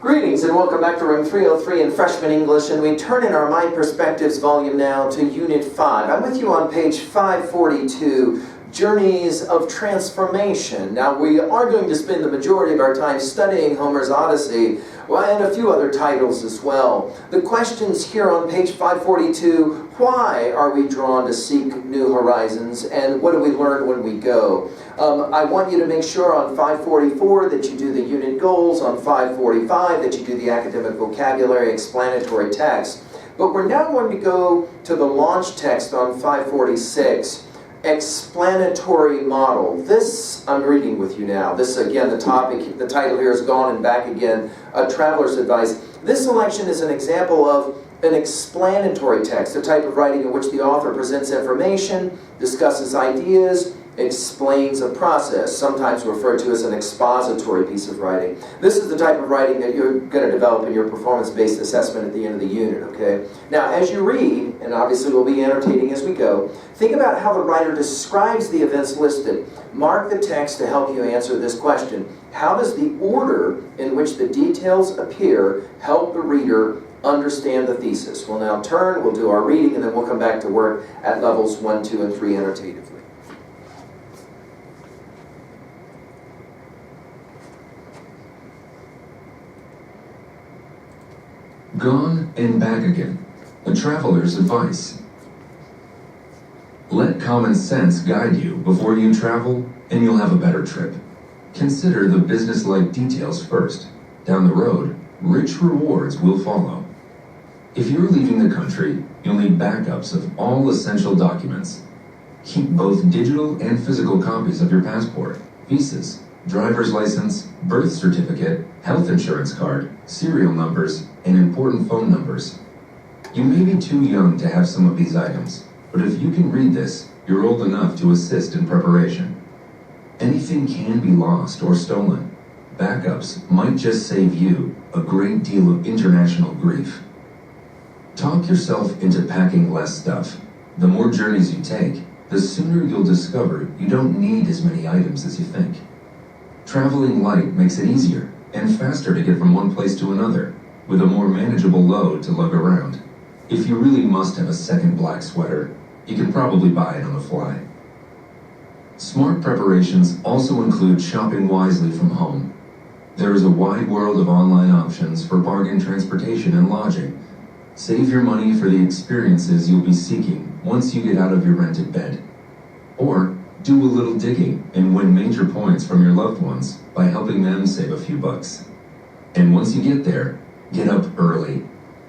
Greetings and welcome back to room 303 in Freshman English, and we turn in our MyPerspectives volume now to Unit 5. I'm with you on page 542, Journeys of Transformation. Now we are going to spend the majority of our time studying Homer's Odyssey, and a few other titles as well. The questions here on page 542, why are we drawn to seek new horizons, and what do we learn when we go? I want you to make sure on 544 that you do the unit goals, on 545 that you do the academic vocabulary explanatory text. But we're now going to go to the launch text on 546. Explanatory model. This I'm reading with you now. This again, the title here is Gone and Back Again, a Traveler's Advice. This selection is an example of an explanatory text, a type of writing in which the author presents information, discusses ideas, explains a process, sometimes referred to as an expository piece of writing. This is the type of writing that you're going to develop in your performance-based assessment at the end of the unit, okay? Now, as you read, and obviously we'll be annotating as we go, think about how the writer describes the events listed. Mark the text to help you answer this question. How does the order in which the details appear help the reader understand the thesis? We'll now turn, we'll do our reading, and then we'll come back to work at levels 1, 2, and 3 annotatively. Gone and Back Again, a Traveler's Advice. Let common sense guide you before you travel, and you'll have a better trip. Consider the business-like details first. Down the road, rich rewards will follow. If you're leaving the country, you'll need backups of all essential documents. Keep both digital and physical copies of your passport, visas, driver's license, birth certificate, health insurance card, serial numbers, and important phone numbers. You may be too young to have some of these items, but if you can read this, you're old enough to assist in preparation. Anything can be lost or stolen. Backups might just save you a great deal of international grief. Talk yourself into packing less stuff. The more journeys you take, the sooner you'll discover you don't need as many items as you think. Traveling light makes it easier and faster to get from one place to another, with a more manageable load to lug around. If you really must have a second black sweater, you can probably buy it on the fly. Smart preparations also include shopping wisely from home. There is a wide world of online options for bargain transportation and lodging. Save your money for the experiences you'll be seeking once you get out of your rented bed. Or do a little digging and win major points from your loved ones by helping them save a few bucks. And once you get there, get up early.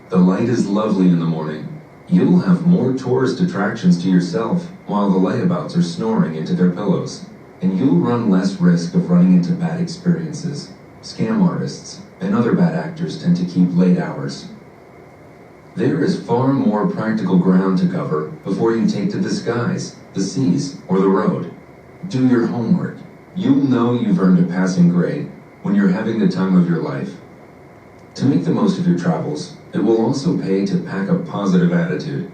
The light is lovely in the morning. You'll have more tourist attractions to yourself while the layabouts are snoring into their pillows. And you'll run less risk of running into bad experiences. Scam artists and other bad actors tend to keep late hours. There is far more practical ground to cover before you take to the skies, the seas, or the road. Do your homework. You'll know you've earned a passing grade when you're having the time of your life. To make the most of your travels, it will also pay to pack a positive attitude.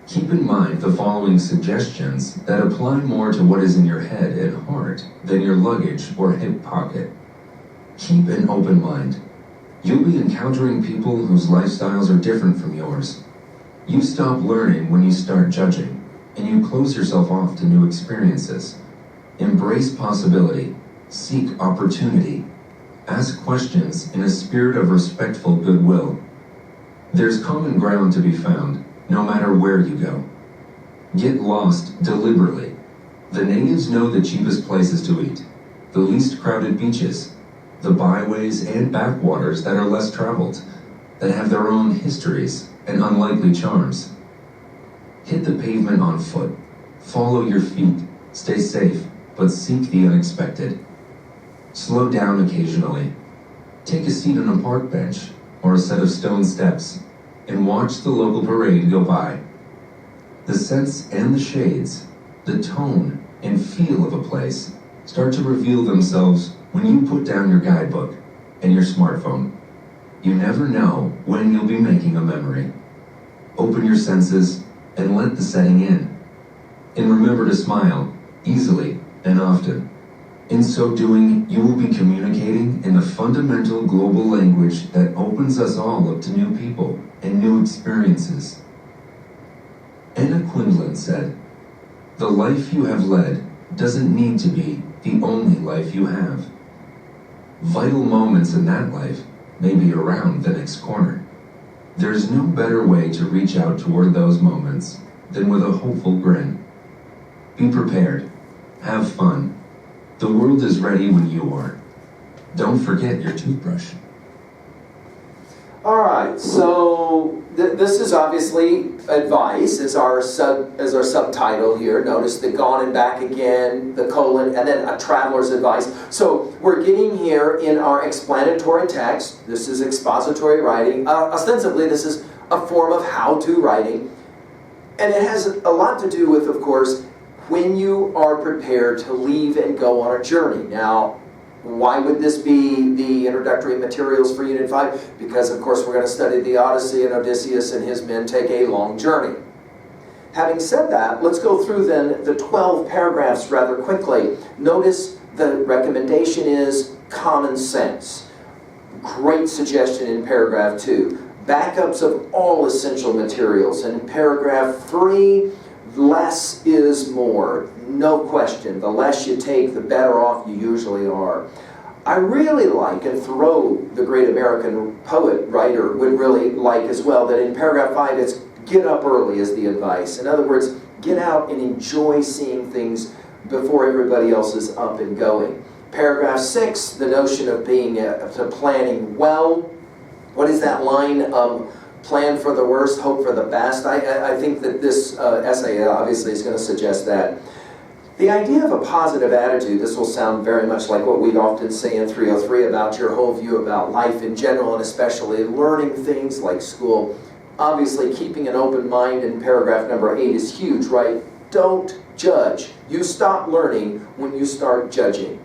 Keep in mind the following suggestions that apply more to what is in your head and heart than your luggage or hip pocket. Keep an open mind. You'll be encountering people whose lifestyles are different from yours. You stop learning when you start judging, and you close yourself off to new experiences. Embrace possibility. Seek opportunity. Ask questions in a spirit of respectful goodwill. There's common ground to be found, no matter where you go. Get lost deliberately. The natives know the cheapest places to eat, the least crowded beaches, the byways and backwaters that are less traveled, that have their own histories and unlikely charms. Hit the pavement on foot. Follow your feet. Stay safe, but seek the unexpected. Slow down occasionally. Take a seat on a park bench or a set of stone steps and watch the local parade go by. The scents and the shades, the tone and feel of a place start to reveal themselves when you put down your guidebook and your smartphone. You never know when you'll be making a memory. Open your senses and let the setting in. And remember to smile, easily and often. In so doing, you will be communicating in the fundamental global language that opens us all up to new people and new experiences. Anna Quindlen said, "The life you have led doesn't need to be the only life you have. Vital moments in that life may be around the next corner. There's no better way to reach out toward those moments than with a hopeful grin. Be prepared. Have fun. The world is ready when you are. Don't forget your toothbrush." All right, so this is obviously advice as our subtitle here. Notice the gone and back again, the colon, and then a traveler's advice. So we're getting here in our explanatory text. This is expository writing. Ostensibly, this is a form of how-to writing. And it has a lot to do with, of course, when you are prepared to leave and go on a journey. Now, why would this be the introductory materials for Unit 5? Because, of course, we're going to study the Odyssey, and Odysseus and his men take a long journey. Having said that, let's go through then the 12 paragraphs rather quickly. Notice the recommendation is common sense. Great suggestion in paragraph 2. Backups of all essential materials. And in paragraph 3, less is more. No question. The less you take, the better off you usually are. I really like, and Thoreau, the great American poet, writer, would really like as well, that in paragraph 5 it's get up early is the advice. In other words, get out and enjoy seeing things before everybody else is up and going. Paragraph 6, the notion of being planning well. What is that line? Plan for the worst, hope for the best. I think that this essay obviously is going to suggest that. The idea of a positive attitude, this will sound very much like what we'd often say in 303 about your whole view about life in general, and especially learning things like school. Obviously, keeping an open mind in paragraph number 8 is huge, right? Don't judge. You stop learning when you start judging.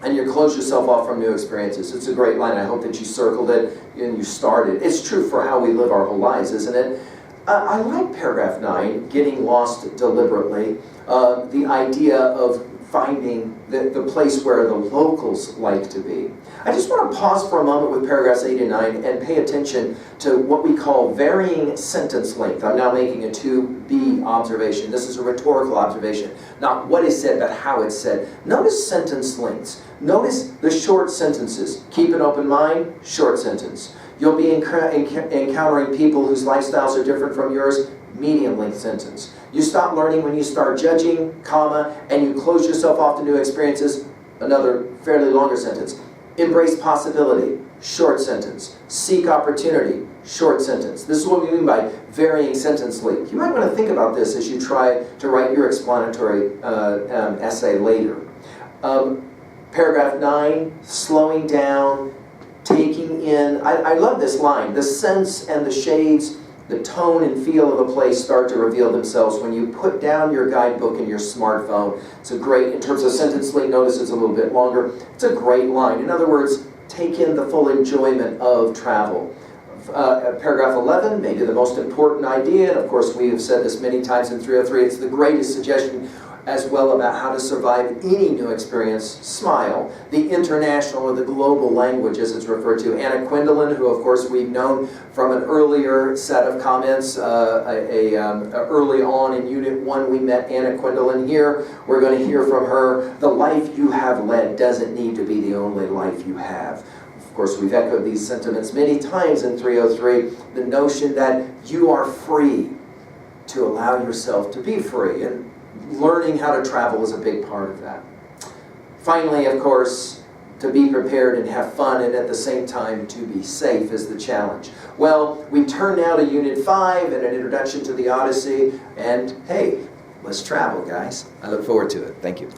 And you close yourself off from new experiences. It's a great line. I hope that you circled it and you started. It's true for how we live our whole lives, isn't it? I like paragraph 9, getting lost deliberately. The idea of finding the place where the locals like to be. I just want to pause for a moment with paragraphs 8 and 9 and pay attention to what we call varying sentence length. I'm now making a 2B observation. This is a rhetorical observation. Not what is said, but how it's said. Notice sentence lengths. Notice the short sentences. Keep an open mind, short sentence. You'll be encountering people whose lifestyles are different from yours, medium length sentence. You stop learning when you start judging, comma, and you close yourself off to new experiences, another fairly longer sentence. Embrace possibility, short sentence. Seek opportunity, short sentence. This is what we mean by varying sentence length. You might want to think about this as you try to write your explanatory essay later. Paragraph 9, slowing down, taking in, I love this line, the sense and the shades, the tone and feel of a place start to reveal themselves when you put down your guidebook in your smartphone. It's a great, in terms of sentence length, notice it's a little bit longer. It's a great line. In other words, take in the full enjoyment of travel. Paragraph 11, maybe the most important idea, and of course we have said this many times in 303, it's the greatest suggestion as well about how to survive any new experience. Smile. The international or the global language, as it's referred to. Anna Quindlen, who of course we've known from an earlier set of comments, early on in Unit 1 we met Anna Quindlen here. We're going to hear from her. The life you have led doesn't need to be the only life you have. Of course, we've echoed these sentiments many times in 303. The notion that you are free to allow yourself to be free. And learning how to travel is a big part of that. Finally, of course, to be prepared and have fun, and at the same time to be safe is the challenge. Well, we turn now to Unit 5 and an introduction to the Odyssey, and hey, let's travel, guys. I look forward to it. Thank you.